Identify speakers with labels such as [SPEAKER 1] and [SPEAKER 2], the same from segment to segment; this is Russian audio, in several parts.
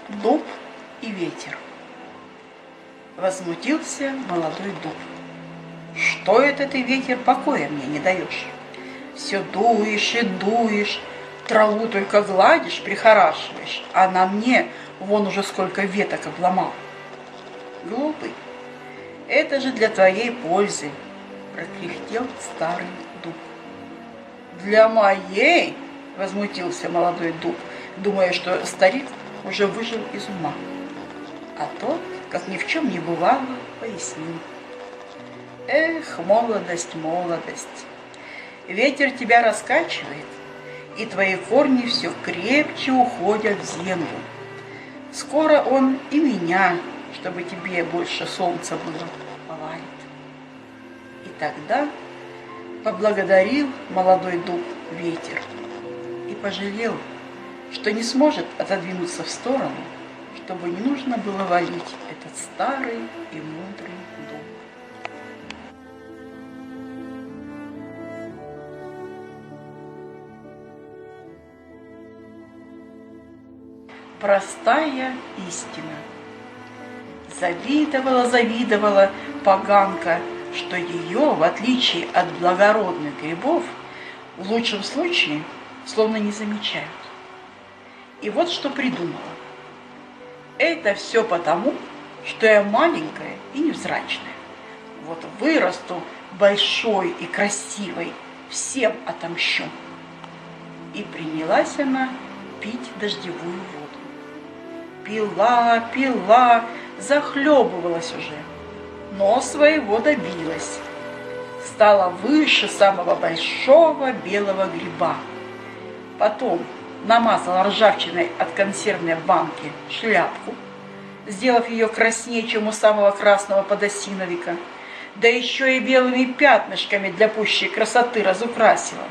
[SPEAKER 1] Дуб и ветер. Возмутился молодой дуб. Что это ты, ветер, покоя мне не даешь? Все дуешь и дуешь, траву только гладишь, прихорашиваешь, а на мне вон уже сколько веток обломал. Глупый, это же для твоей пользы, прокряхтел старый дуб. Для моей? Возмутился молодой дуб, думая, что старик уже выжил из ума. А тот, как ни в чем не бывало, пояснил. Эх, молодость, молодость, ветер тебя раскачивает, и твои корни все крепче уходят в землю. Скоро он и меня, чтобы тебе больше солнца было, повалит. И тогда поблагодарил молодой дуб ветер и пожалел, что не сможет отодвинуться в сторону, чтобы не нужно было валить этот старый и мудрый дуб. Простая истина. Завидовала поганка, что ее, в отличие от благородных грибов, в лучшем случае словно не замечают. И вот что придумала. Это все потому, что я маленькая и невзрачная. Вот вырасту большой и красивой, всем отомщу. И принялась она пить дождевую воду. Пила, захлебывалась уже, но своего добилась. Стала выше самого большого белого гриба. Потом намазала ржавчиной от консервной банки шляпку, сделав ее краснее, чем у самого красного подосиновика, да еще и белыми пятнышками для пущей красоты разукрасила.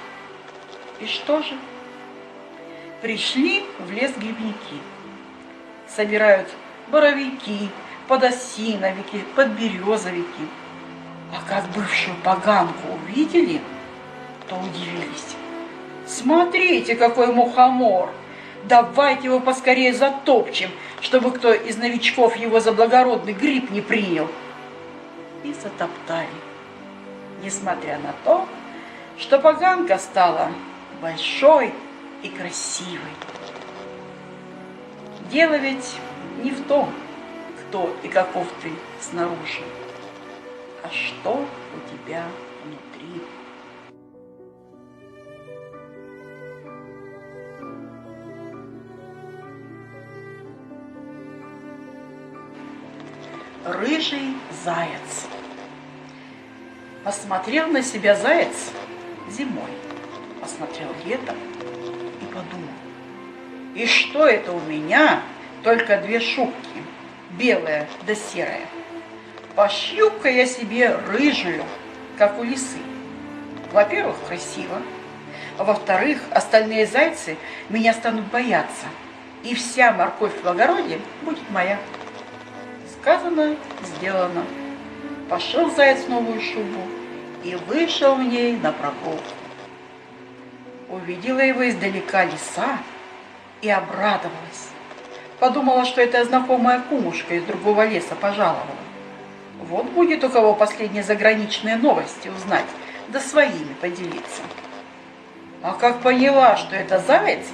[SPEAKER 1] И что же? Пришли в лес грибники. Собирают боровики, подосиновики, подберезовики. А как бывшую поганку увидели, то удивились. Смотрите, какой мухомор! Давайте его поскорее затопчем, чтобы кто из новичков его за благородный гриб не принял. И затоптали, несмотря на то, что поганка стала большой и красивой. Дело ведь не в том, кто и каков ты снаружи, а что у тебя внутри. Рыжий заяц. Посмотрел на себя заяц зимой, посмотрел летом и подумал: и что это у меня только две шубки, белая да серая? Пошью-ка я себе рыжую, как у лисы. Во-первых, красиво, а во-вторых, остальные зайцы меня станут бояться, и вся морковь в огороде будет моя. Сказано, сделано. Пошел заяц в новую шубу и вышел в ней на прогулку. Увидела его издалека лиса и обрадовалась. Подумала, что это знакомая кумушка из другого леса пожаловала. Вот будет у кого последние заграничные новости узнать, да своими поделиться. А как поняла, что это заяц,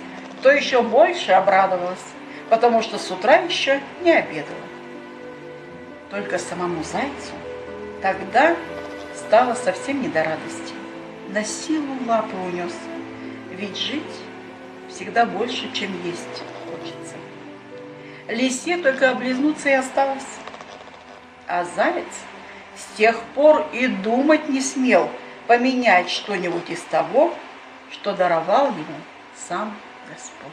[SPEAKER 1] то еще больше обрадовалась, потому что с утра еще не обедала. Только самому зайцу тогда стало совсем не до радости. На силу лапы унес, ведь жить всегда больше, чем есть хочется. Лисе только облизнуться и осталось. А заяц с тех пор и думать не смел поменять что-нибудь из того, что даровал ему сам Господь.